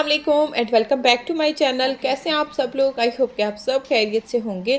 अस्सलाम and welcome back to my channel. कैसे हैं आप सब लोग? आई होप कि आप सब खैरियत से होंगे।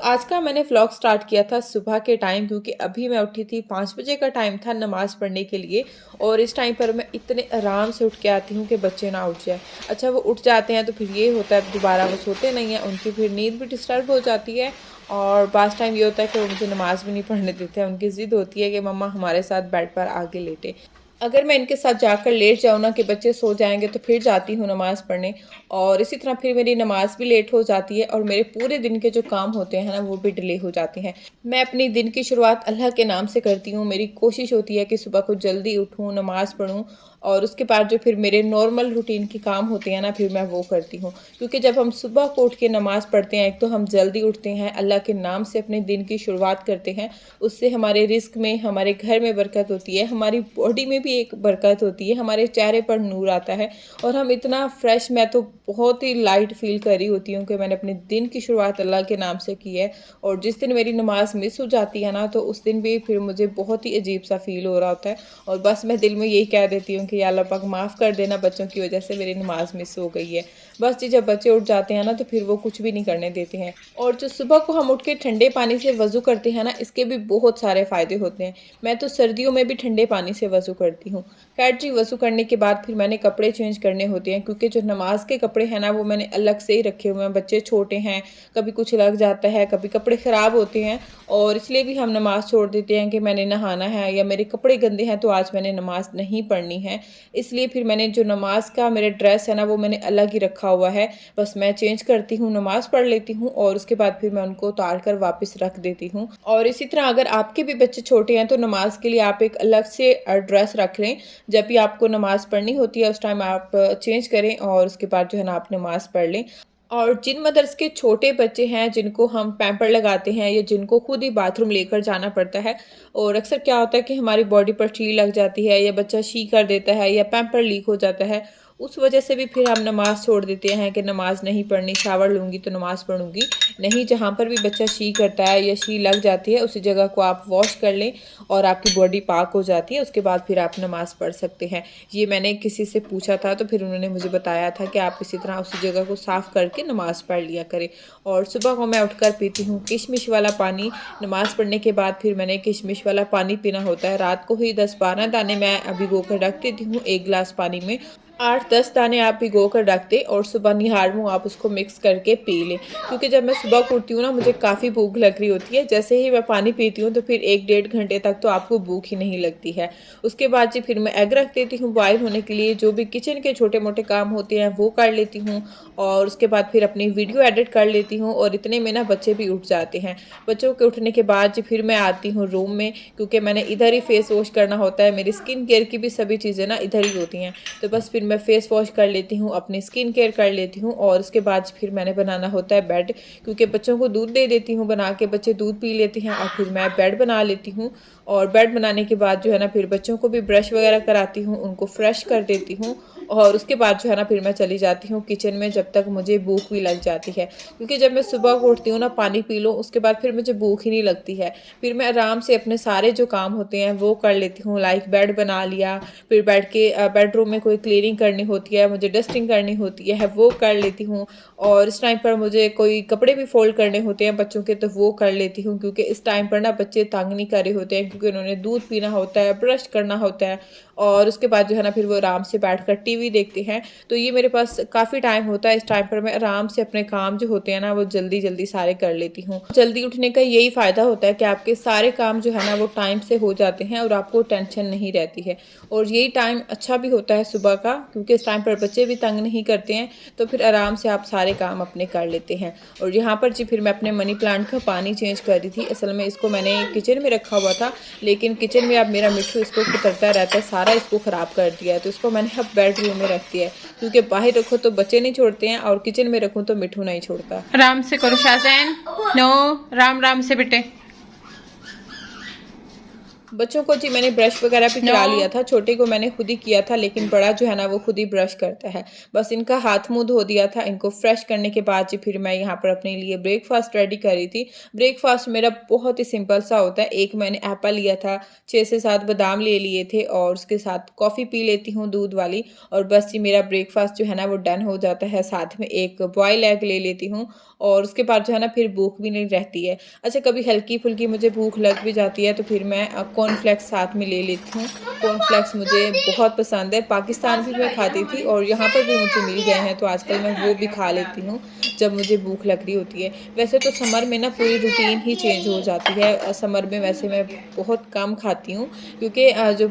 आज का मैंने व्लॉग स्टार्ट किया था सुबह के टाइम, क्योंकि अभी मैं उठी थी 5 बजे का टाइम था नमाज़ पढ़ने के लिए। और इस टाइम पर मैं इतने आराम से उठ के आती हूँ कि बच्चे ना उठ जाए। अच्छा, वो उठ जाते हैं तो फिर ये होता है दोबारा वो सोते नहीं हैं, उनकी फिर नींद भी डिस्टर्ब हो जाती है। और बास टाइम ये होता है कि वो मुझे नमाज़ भी नहीं पढ़ने देते हैं। उनकी ज़िद होती है कि मम्मा हमारे साथ बेड पर आके लेटे। अगर मैं इनके साथ जाकर लेट जाऊँ ना कि बच्चे सो जाएँगे, तो फिर जाती हूँ नमाज़ पढ़ने। और इसी तरह फिर मेरी नमाज़ भी लेट हो जाती है और मेरे पूरे दिन के जो काम होते हैं ना वो भी डिले हो जाते हैं। मैं अपनी दिन की शुरुआत अल्लाह के नाम से करती हूँ। मेरी कोशिश होती है कि सुबह को जल्दी उठूँ, नमाज़ पढ़ूँ और उसके बाद जो फिर मेरे नॉर्मल रूटीन के काम होते हैं ना फिर मैं वो करती हूँ। क्योंकि जब हम सुबह को उठ के नमाज़ पढ़ते हैं, एक तो हम जल्दी उठते हैं, अल्लाह के नाम से अपने दिन की शुरुआत करते हैं। उससे हमारे रिज़्क में, हमारे घर में बरकत होती है, हमारी बॉडी में भी एक बरकत होती है, हमारे चेहरे पर नूर आता है और हम इतना फ्रेश, मैं तो बहुत ही लाइट फ़ील कर रही होती हूँ कि मैंने अपने दिन की शुरुआत अल्लाह के नाम से की है। और जिस दिन मेरी नमाज़ मिस हो जाती है ना, तो उस दिन भी फिर मुझे बहुत ही अजीब-सा फ़ील हो रहा होता है और बस मैं दिल में यही कह देती हूँ कि या अल्लाह पाक माफ़ कर देना, बच्चों की वजह से मेरी नमाज़ मिस हो गई है। बस जी, जब बच्चे उठ जाते हैं ना, तो फिर वो कुछ भी नहीं करने देते हैं। और जो सुबह को हम उठ के ठंडे पानी से वज़ू करते हैं ना, इसके भी बहुत सारे फ़ायदे होते हैं। मैं तो सर्दियों में भी ठंडे पानी से वज़ू करती हूँ। खैर जी, वज़ू करने के बाद फिर मैंने कपड़े चेंज करने होते हैं, क्योंकि जो नमाज़ के कपड़े हैं ना वो मैंने अलग से ही रखे हुए हैं। बच्चे छोटे हैं, कभी कुछ लग जाता है, कभी कपड़े ख़राब होते हैं और इसलिए भी हम नमाज़ छोड़ देते हैं कि मैंने नहाना है या मेरे कपड़े गंदे हैं तो आज मैंने नमाज़ नहीं पढ़नी है। इसलिए फिर मैंने जो नमाज़ का मेरा ड्रेस है ना वो मैंने अलग ही रखा हुआ है। बस मैं चेंज करती हूँ, नमाज़ पढ़ लेती हूँ और उसके बाद फिर मैं उनको उतार कर वापस रख देती हूँ। और इसी तरह अगर आपके भी बच्चे छोटे हैं तो नमाज़ के लिए आप एक अलग से ड्रेस रख लें। जब भी आपको नमाज़ पढ़नी होती है उस टाइम आप चेंज करें और उसके बाद जो है ना आप नमाज़ पढ़ लें। और जिन मदर्स के छोटे बच्चे हैं, जिनको हम पैम्पर लगाते हैं या जिनको खुद ही बाथरूम लेकर जाना पड़ता है, और अक्सर क्या होता है कि हमारी बॉडी पर ची लग जाती है या बच्चा शी कर देता है या पैम्पर लीक हो जाता है, उस वजह से भी फिर हम नमाज़ छोड़ देते हैं कि नमाज़ नहीं पढ़नी, शावर लूँगी तो नमाज़ पढ़ूँगी। नहीं, जहाँ पर भी बच्चा शी करता है या शी लग जाती है उसी जगह को आप वॉश कर लें और आपकी बॉडी पाक हो जाती है, उसके बाद फिर आप नमाज़ पढ़ सकते हैं। ये मैंने किसी से पूछा था तो फिर उन्होंने मुझे बताया था कि आप इसी तरह उसी जगह को साफ़ करके नमाज़ पढ़ लिया करें। और सुबह को मैं उठकर पीती हूँ किशमिश वाला पानी। नमाज़ पढ़ने के बाद फिर मैंने किशमिश वाला पानी पीना होता है। रात को ही 10-12 दाने मैं भिगो कर रख देती हूँ 1 गिलास पानी में। 8-10 दाने आप भिगो कर रख दें और सुबह निहार मुँह आप उसको मिक्स करके पी लें। क्योंकि जब मैं सुबह को उठती हूँ ना, मुझे काफ़ी भूख लग रही होती है। जैसे ही मैं पानी पीती हूँ तो फिर 1 डेढ़ घंटे तक तो आपको भूख ही नहीं लगती है। उसके बाद जी फिर मैं एग रख देती हूँ बॉयल होने के लिए। जो भी किचन के छोटे-मोटे काम होते हैं वो कर लेती हूँ और उसके बाद फिर अपनी वीडियो एडिट कर लेती हूँ और इतने में ना बच्चे भी उठ जाते हैं। बच्चों के उठने के बाद जी फिर मैं आती हूँ रूम में, क्योंकि मैंने इधर ही फेस वॉश करना होता है। मेरी स्किन केयर की भी सभी चीज़ें ना इधर ही होती हैं। तो बस फिर मैं फेस वॉश कर लेती हूँ, अपनी स्किन केयर कर लेती हूँ और उसके बाद फिर मैंने बनाना होता है बेड, क्योंकि बच्चों को दूध दे देती हूँ बना के, बच्चे दूध पी लेते हैं और फिर मैं बेड बना लेती हूँ। और बेड बनाने के बाद जो है ना फिर बच्चों को भी ब्रश वगैरह कराती हूँ, उनको फ्रेश कर देती हूँ और उसके बाद जो है ना फिर मैं चली जाती हूँ किचन में, जब तक मुझे भूख भी लग जाती है। क्योंकि जब मैं सुबह को उठती हूँ ना, पानी पी लूँ उसके बाद फिर मुझे भूख ही नहीं लगती है। फिर मैं आराम से अपने सारे जो काम होते हैं वो कर लेती हूँ। लाइक बेड बना लिया, फिर बेडरूम में कोई क्लीनिंग करनी होती है, मुझे डस्टिंग करनी होती है, वो कर लेती हूँ। और इस टाइम पर मुझे कोई कपड़े भी फोल्ड करने होते हैं बच्चों के, तो वो कर लेती हूँ। क्योंकि इस टाइम पर ना बच्चे तंग नहीं कर रहे होते हैं, क्योंकि उन्होंने दूध पीना होता है, ब्रश करना होता है और उसके बाद जो है ना फिर वो आराम से बैठकर टीवी देखते हैं। तो ये मेरे पास काफ़ी टाइम होता है। इस टाइम पर मैं आराम से अपने काम जो होते हैं ना वो जल्दी जल्दी सारे कर लेती हूँ। जल्दी उठने का यही फ़ायदा होता है कि आपके सारे काम जो है ना वो टाइम से हो जाते हैं और आपको टेंशन नहीं रहती है। और यही टाइम अच्छा भी होता है सुबह का, क्योंकि इस टाइम पर बच्चे भी तंग नहीं करते हैं, तो फिर आराम से आप सारे काम अपने कर लेते हैं। और यहाँ पर जी फिर मैं अपने मनी प्लांट का पानी चेंज कर रही थी। असल में इसको मैंने किचन में रखा हुआ था, लेकिन किचन में अब मेरा मिट्ठू इसको कुतरता रहता है, सारा इसको ख़राब कर दिया है। तो इसको मैंने अब बेडरूम में रख दिया है, क्योंकि बाहर रखो तो बच्चे नहीं छोड़ते हैं और किचन में रखूँ तो मिट्ठू नहीं छोड़ता। आराम से करो शाहजैन, नो, राम राम से बेटे। बच्चों को जी मैंने ब्रश वगैरह भी करा लिया था, छोटे को मैंने खुद ही किया था, लेकिन बड़ा जो है ना वो खुद ही ब्रश करता है। बस इनका हाथ-मुँह धो दिया था, इनको फ्रेश करने के बाद जी फिर मैं यहाँ पर अपने लिए ब्रेकफ़ास्ट रेडी कर रही थी। ब्रेकफ़ास्ट मेरा बहुत ही सिंपल सा होता है, एक मैंने एप्पल लिया था, 6 से 7 बादाम ले लिए थे और उसके साथ कॉफ़ी पी लेती हूँ दूध वाली और बस जी मेरा ब्रेकफ़ास्ट जो है ना वो डन हो जाता है। साथ में एक बॉयल एग ले लेती हूँ और उसके बाद जो है ना फिर भूख भी नहीं रहती है। अच्छा कभी हल्की-फुल्की मुझे भूख लग भी जाती है तो फिर मैं कॉर्नफ्लेक्स साथ में ले लेती हूँ। कॉर्नफ्लेक्स मुझे बहुत पसंद है, पाकिस्तान भी मैं खाती थी और यहाँ पर भी मुझे मिल गए हैं तो आजकल मैं वो भी खा लेती हूँ, जब मुझे भूख लग रही होती है। वैसे तो समर में ना पूरी रूटीन ही चेंज हो जाती है। समर में वैसे मैं बहुत कम खाती हूँ क्योंकि जो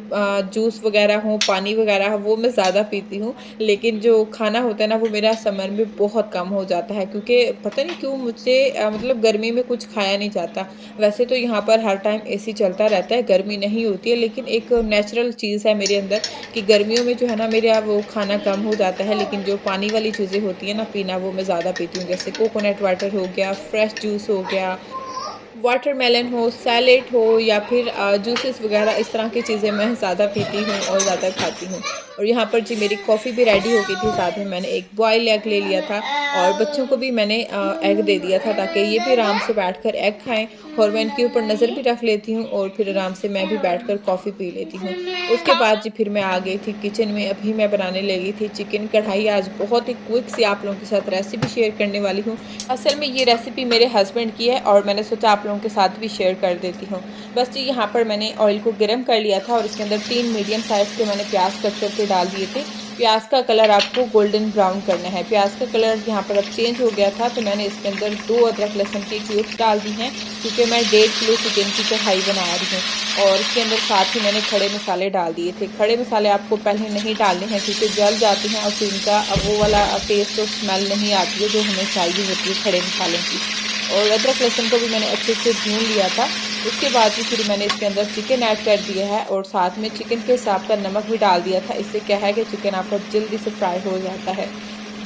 जूस वगैरह हो, पानी वगैरह हो वो मैं ज़्यादा पीती हूँ, लेकिन जो खाना होता है ना वो मेरा समर में बहुत कम हो जाता है क्योंकि पता नहीं क्यों मुझसे मतलब गर्मी में कुछ खाया नहीं जाता। वैसे तो यहाँ पर हर टाइम एसी चलता रहता है, गर्मी नहीं होती है, लेकिन एक नेचुरल चीज़ है मेरे अंदर कि गर्मियों में जो है ना मेरे यहाँ वो खाना कम हो जाता है, लेकिन जो पानी वाली चीज़ें होती हैं ना पीना वो मैं ज़्यादा पीती हूँ। जैसे कोकोनट वाटर हो गया, फ्रेश जूस हो गया, वाटरमेलन हो, सैलेड हो या फिर जूसेस वगैरह इस तरह की चीज़ें मैं ज़्यादा पीती हूँ और ज़्यादा खाती हूँ। और यहाँ पर जी मेरी कॉफ़ी भी रेडी हो गई थी, साथ में मैंने एक बॉयल एग ले लिया था और बच्चों को भी मैंने एग दे दिया था ताकि ये भी आराम से बैठकर एग खाएँ और मैं इनके ऊपर नज़र भी रख लेती हूँ और फिर आराम से मैं भी बैठकर कॉफ़ी पी लेती हूँ। उसके बाद जी फिर मैं आ गई थी किचन में, अभी मैं बनाने लगी थी चिकन कढ़ाई। आज बहुत ही क्विक सी आप लोगों के साथ रेसिपी शेयर करने वाली हूँ। असल में ये रेसिपी मेरे हस्बैंड की है और मैंने सोचा आप लोगों के साथ भी शेयर कर देती हूँ। बस जी यहाँ पर मैंने ऑयल को गरम कर लिया था और इसके अंदर 3 मीडियम साइज़ के मैंने प्याज कट करके डाल दिए थे। प्याज का कलर आपको गोल्डन ब्राउन करना है। प्याज का कलर यहाँ पर अब चेंज हो गया था तो मैंने इसके अंदर 2 अदरक लहसुन की क्यूब्स डाल दी हैं क्योंकि मैं 1.5 किलो चिकन की कढ़ाई बना रही हूँ और इसके अंदर साथ ही मैंने खड़े मसाले डाल दिए थे। खड़े मसाले आपको पहले नहीं डालने हैं क्योंकि जल जाते हैं और फिर इनका वो वाला टेस्ट और स्मेल नहीं आती है जो हमें चाहिए होती है खड़े मसालों की। और अदरक लहसुन को भी मैंने अच्छे से भून लिया था। उसके बाद भी फिर मैंने इसके अंदर चिकन ऐड कर दिया है और साथ में चिकन के हिसाब का नमक भी डाल दिया था। इससे क्या है कि चिकन आपका जल्दी से फ्राई हो जाता है।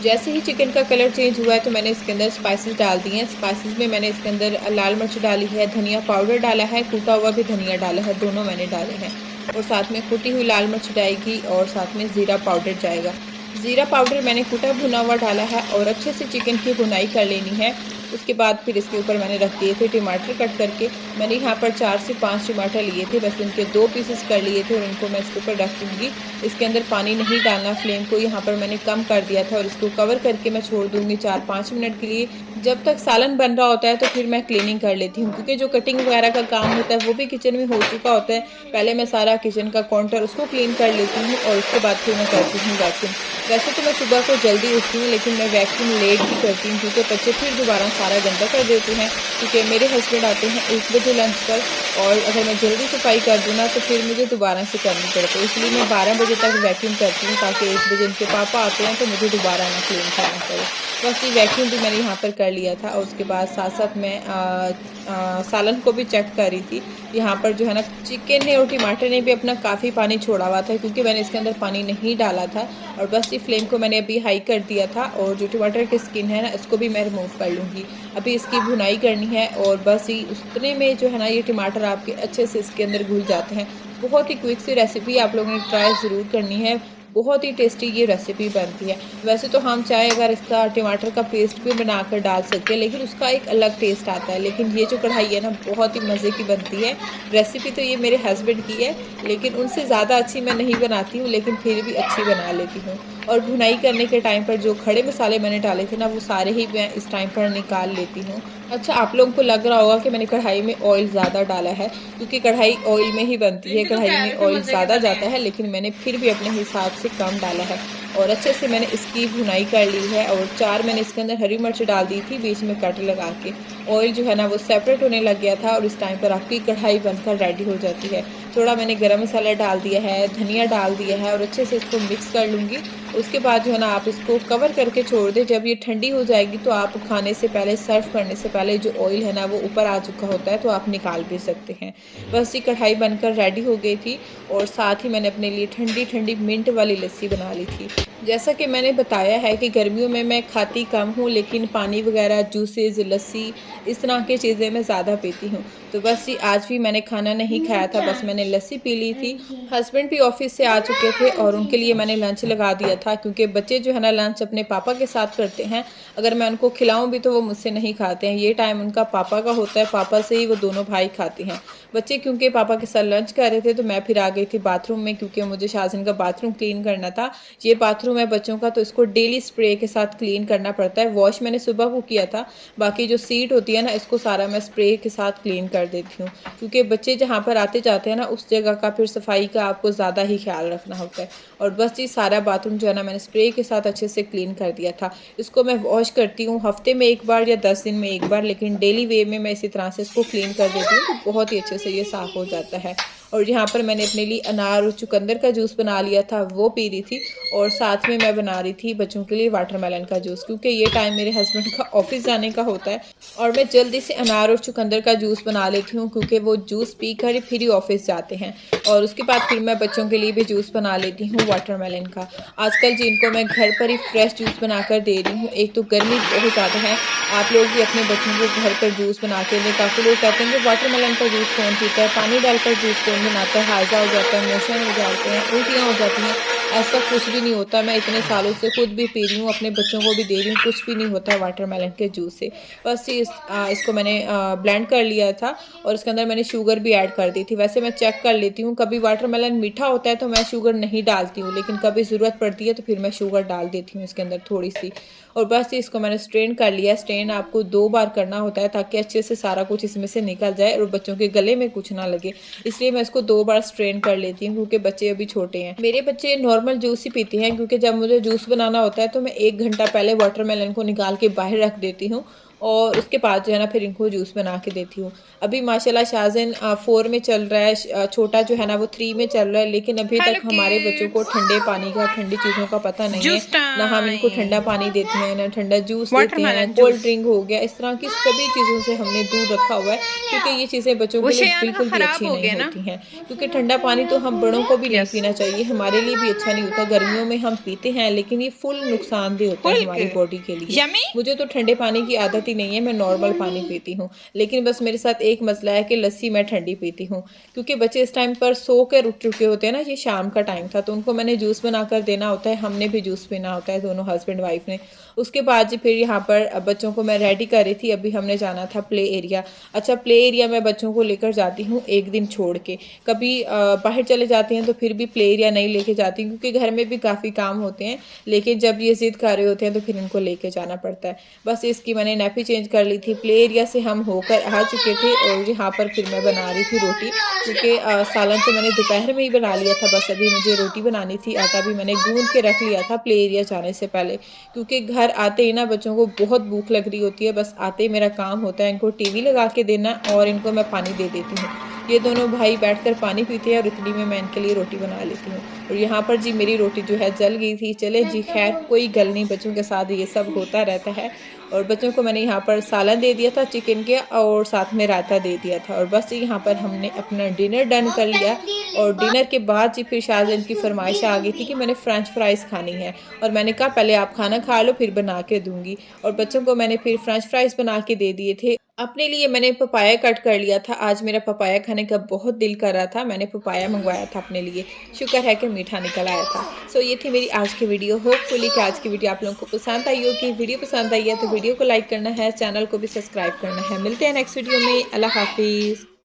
जैसे ही चिकन का कलर चेंज हुआ है तो मैंने इसके अंदर स्पाइसेस डाल दिए हैं। स्पाइसेस में मैंने इसके अंदर लाल मिर्च डाली है, धनिया पाउडर डाला है, कूटा हुआ भी धनिया डाला है, दोनों मैंने डाले हैं। और साथ में कुटी हुई लाल मिर्च जाएगी और साथ में ज़ीरा पाउडर जाएगा। ज़ीरा पाउडर मैंने कुटा भुना हुआ डाला है और अच्छे से चिकन की भुनाई कर लेनी है। उसके बाद फिर इसके ऊपर मैंने रख दिए थे टमाटर कट करके। मैंने यहाँ पर 4 से 5 टमाटर लिए थे, बस इनके 2 पीसेस कर लिए थे और इनको मैं इसके ऊपर रख दूँगी। इसके अंदर पानी नहीं डालना, फ्लेम को यहाँ पर मैंने कम कर दिया था और इसको कवर करके मैं छोड़ दूँगी 4-5 मिनट के लिए। जब तक सालन बन रहा होता है तो फिर मैं क्लीनिंग कर लेती हूँ क्योंकि जो कटिंग वगैरह का काम होता है वो भी किचन में हो चुका होता है। पहले मैं सारा किचन का काउंटर उसको क्लीन कर लेती हूँ और उसके बाद फिर मैं करती हूँ वैक्यूम। वैसे तो मैं सुबह को जल्दी उठती हूँ लेकिन मैं वैक्यूम लेट ही करती हूँ क्योंकि बच्चे फिर दोबारा सारा गंदा कर देते हैं क्योंकि मेरे हस्बैंड आते हैं 1 बजे लंच पर और अगर मैं जल्दी सफाई कर दूँ ना तो फिर मुझे दोबारा से करनी पड़ती है। इसलिए मैं 12 बजे तक वैक्यूम करती हूँ ताकि 1 बजे इनके पापा आते हैं तो मुझे दोबारा ना क्लीन करना पड़े। बस ये वैक्यूम भी मैंने यहाँ पर कर लिया था और उसके बाद साथ-साथ मैं सालन को भी चेक कर रही थी। यहाँ पर जो है ना चिकन ने और टमाटर ने भी अपना काफ़ी पानी छोड़ा हुआ था क्योंकि मैंने इसके अंदर पानी नहीं डाला था और बस ये फ्लेम को मैंने अभी हाई कर दिया था और जो टमाटर की स्किन है ना इसको भी मैं रिमूव कर लूँगी। अभी इसकी भुनाई करनी है और बस ही उतने में जो है ना ये टमाटर आपके अच्छे से इसके अंदर घुल जाते हैं। बहुत ही क्विक सी रेसिपी आप लोगों ने ट्राई ज़रूर करनी है। बहुत ही टेस्टी ये रेसिपी बनती है। वैसे तो हम चाहे अगर इसका टमाटर का पेस्ट भी बनाकर डाल सकते हैं लेकिन उसका एक अलग टेस्ट आता है। लेकिन ये जो कढ़ाई है ना बहुत ही मज़े की बनती है। रेसिपी तो ये मेरे हस्बैंड की है लेकिन उनसे ज़्यादा अच्छी मैं नहीं बनाती हूँ लेकिन फिर भी अच्छी बना लेती हूँ। और भुनाई करने के टाइम पर जो खड़े मसाले मैंने डाले थे ना वो सारे ही मैं इस टाइम पर निकाल लेती हूँ। अच्छा आप लोगों को लग रहा होगा कि मैंने कढ़ाई में ऑयल ज़्यादा डाला है क्योंकि कढ़ाई ऑयल में ही बनती है, कढ़ाई में ऑयल ज़्यादा जाता है लेकिन मैंने फिर भी अपने हिसाब से कम डाला है। और अच्छे से मैंने इसकी भुनाई कर ली है और 4 मैंने इसके अंदर हरी मिर्च डाल दी थी बीच में कट लगा के। ऑयल जो है ना वो सेपरेट होने लग गया था और इस टाइम पर आपकी कढ़ाई बनकर रेडी हो जाती है। थोड़ा मैंने गरम मसाला डाल दिया है, धनिया डाल दिया है और अच्छे से इसको मिक्स कर लूँगी। उसके बाद जो है ना आप इसको कवर करके छोड़ दें। जब ये ठंडी हो जाएगी तो आप खाने से पहले, सर्व करने से पहले जो ऑयल है ना वो ऊपर आ चुका होता है तो आप निकाल भी सकते हैं। बस ये कढ़ाई बनकर रेडी हो गई थी और साथ ही मैंने अपने लिए ठंडी-ठंडी मिंट वाली लस्सी बना ली थी। जैसा कि मैंने बताया है कि गर्मियों में मैं खाती कम हूँ लेकिन पानी वगैरह, जूसेस, लस्सी इस तरह की चीज़ें मैं ज़्यादा पीती हूँ। तो बस जी आज भी मैंने खाना नहीं खाया था, बस मैंने लस्सी पी ली थी। हस्बैंड भी ऑफ़िस से आ चुके थे और उनके लिए मैंने लंच लगा दिया था, क्योंकि बच्चे जो है ना लंच अपने पापा के साथ करते हैं। अगर मैं उनको खिलाऊँ भी तो वो मुझसे नहीं खाते हैं। ये टाइम उनका पापा का होता है, पापा से ही वो दोनों भाई खाते हैं। बच्चे क्योंकि पापा के साथ लंच कर रहे थे तो मैं फिर आ गई थी बाथरूम में, क्योंकि मुझे शाज़िन का बाथरूम क्लीन करना था। ये बाथरूम है बच्चों का, तो इसको डेली स्प्रे के साथ क्लीन करना पड़ता है। वॉश मैंने सुबह को किया था, बाकी जो सीट होती है ना इसको सारा मैं स्प्रे के साथ क्लीन कर देती हूँ, क्योंकि बच्चे जहाँ पर आते जाते हैं ना उस जगह का फिर सफाई का आपको ज़्यादा ही ख्याल रखना होता है। और बस जी सारा बाथरूम जो है ना मैंने स्प्रे के साथ अच्छे से क्लीन कर दिया था। इसको मैं वॉश करती हूँ हफ्ते में 1 बार या 10 दिन में 1 बार, लेकिन डेली वे में मैं इसी तरह से इसको क्लीन कर देती हूँ, तो बहुत ही अच्छे से ये साफ़ हो जाता है। और यहाँ पर मैंने अपने लिए अनार और चुकंदर का जूस बना लिया था, वो पी रही थी। और साथ में मैं बना रही थी बच्चों के लिए वाटरमेलन का जूस, क्योंकि ये टाइम मेरे हस्बैंड का ऑफिस जाने का होता है और मैं जल्दी से अनार और चुकंदर का जूस बना लेती हूँ, क्योंकि वो जूस पी कर ही फिर ही ऑफिस जाते हैं। और उसके बाद फिर मैं बच्चों के लिए भी जूस बना लेती हूँ वाटरमेलन का। आजकल जिनको मैं घर पर ही फ्रेश जूस बनाकर दे रही हूँ। एक तो गर्मी बहुत ज़्यादा है, आप लोग भी अपने बच्चों को घर पर जूस बना के दें। काफ़ी लोग कहते हैं कि वाटरमेलन का जूस कौन पीता है, पानी डालकर जूस कौन बनाता है, हाइजा हो जाता है, मोशन हो जाते हैं, उल्टियाँ हो जाती हैं। ऐसा कुछ भी नहीं होता। मैं इतने सालों से खुद भी पी रही हूँ, अपने बच्चों को भी दे रही हूँ, कुछ भी नहीं होता है वाटरमेलन के जूस से। बस इसको मैंने ब्लेंड कर लिया था और इसके अंदर मैंने शुगर भी ऐड कर दी थी। वैसे मैं चेक कर लेती हूँ, कभी वाटरमेलन मीठा होता है तो मैं शुगर नहीं डालती हूँ, लेकिन कभी ज़रूरत पड़ती है तो फिर मैं शुगर डाल देती हूँ इसके अंदर थोड़ी-सी। और बस इसको मैंने स्ट्रेन कर लिया है। स्ट्रेन आपको 2 बार करना होता है, ताकि अच्छे से सारा कुछ इसमें से निकल जाए और बच्चों के गले में कुछ ना लगे। इसलिए मैं इसको 2 बार स्ट्रेन कर लेती हूँ, क्योंकि बच्चे अभी छोटे हैं। मेरे बच्चे नॉर्मल जूस ही पीते हैं, क्योंकि जब मुझे जूस बनाना होता है तो मैं 1 घंटा पहले वाटरमेलन को निकाल के बाहर रख देती हूँ और उसके बाद जो है ना फिर इनको जूस बना के देती हूँ। अभी माशाल्लाह शाज़िन 4 में चल रहा है, छोटा जो है ना वो 3 में चल रहा है, लेकिन अभी हेलो तक हमारे बच्चों को किड्स। ठंडे पानी का, ठंडी चीज़ों का पता नहीं है। जूस ना हम इनको ठंडा टाइम। पानी देते हैं, ना ठंडा जूस देते हैं, वाटरमेलन कोल्ड जूस। ड्रिंक हो गया, इस तरह की सभी चीज़ों से हमने दूर रखा हुआ है, क्योंकि ये चीज़ें बच्चों वो के लिए शेयान का बिल्कुल भी खराब अच्छी हो नहीं गया ना। होती हैं। क्योंकि ठंडा पानी तो हम बड़ों को भी नहीं यस। पीना चाहिए, हमारे लिए भी अच्छा नहीं होता। गर्मियों में हम पीते हैं, लेकिन ये फुल नुकसानदेह होता है फुल हमारी बॉडी के लिए। यमी। मुझे तो ठंडे पानी की आदत ही नहीं है, मैं नॉर्मल पानी पीती हूँ। लेकिन बस मेरे साथ एक मसला है कि लस्सी मैं ठंडी पीती हूँ, क्योंकि बच्चे इस टाइम पर सो कर उठ चुके होते हैं ना, ये शाम का टाइम था, तो उनको मैंने जूस बनाकर देना होता है, हमने भी जूस पीना होता है, दोनों हस्बैंड वाइफ ने। उसके बाद जी फिर यहाँ पर बच्चों को मैं रेडी कर रही थी, अभी हमने जाना था प्ले एरिया। अच्छा, प्ले एरिया मैं बच्चों को लेकर जाती हूँ 1 दिन छोड़ के। कभी बाहर चले जाते हैं तो फिर भी प्ले एरिया नहीं लेके जाती, क्योंकि घर में भी काफ़ी काम होते हैं, लेकिन जब ये ज़िद कर रहे होते हैं तो फिर इनको लेके जाना पड़ता है। बस इसकी मैंने नैपी चेंज कर ली थी। प्ले एरिया से हम होकर आ चुके थे और यहाँ पर फिर मैं बना रही थी रोटी, क्योंकि सालन तो मैंने दोपहर में ही बना लिया था, बस अभी मुझे रोटी बनानी थी। आटा भी मैंने गूँध के रख लिया था प्ले एरिया जाने से पहले, क्योंकि घर आते ही ना बच्चों को बहुत भूख लग रही होती है। बस आते ही मेरा काम होता है इनको टीवी लगा के देना और इनको मैं पानी दे देती हूँ। ये दोनों भाई बैठकर पानी पीते हैं और इतनी में मैं इनके लिए रोटी बना लेती हूँ। और यहाँ पर जी मेरी रोटी जो है जल गई थी। चले जी खैर कोई गल नहीं, बच्चों के साथ ये सब होता रहता है। और बच्चों को मैंने यहाँ पर सालन दे दिया था चिकन के और साथ में रायता दे दिया था। और बस यहाँ पर हमने अपना डिनर डन कर लिया। और डिनर के बाद जी फिर शाहज़ैन की फरमाइश आ गई थी कि मैंने फ्रेंच फ्राइज़ खानी है, और मैंने कहा पहले आप खाना खा लो फिर बना के दूँगी। और बच्चों को मैंने फिर फ्रेंच फ्राइज़ बना के दे दिए थे। अपने लिए मैंने पपाया कट कर लिया था, आज मेरा पपाया खाने का बहुत दिल कर रहा था, मैंने पपाया मंगवाया था अपने लिए। शुक्र है कि मीठा निकल आया था। सो ये थी मेरी आज की वीडियो। होपफुली कि आज की वीडियो आप लोगों को पसंद आई होगी। वीडियो पसंद आई है तो वीडियो को लाइक करना है, चैनल को भी सब्सक्राइब करना है। मिलते हैं नेक्स्ट वीडियो में। अल्लाह हाफ़िज़।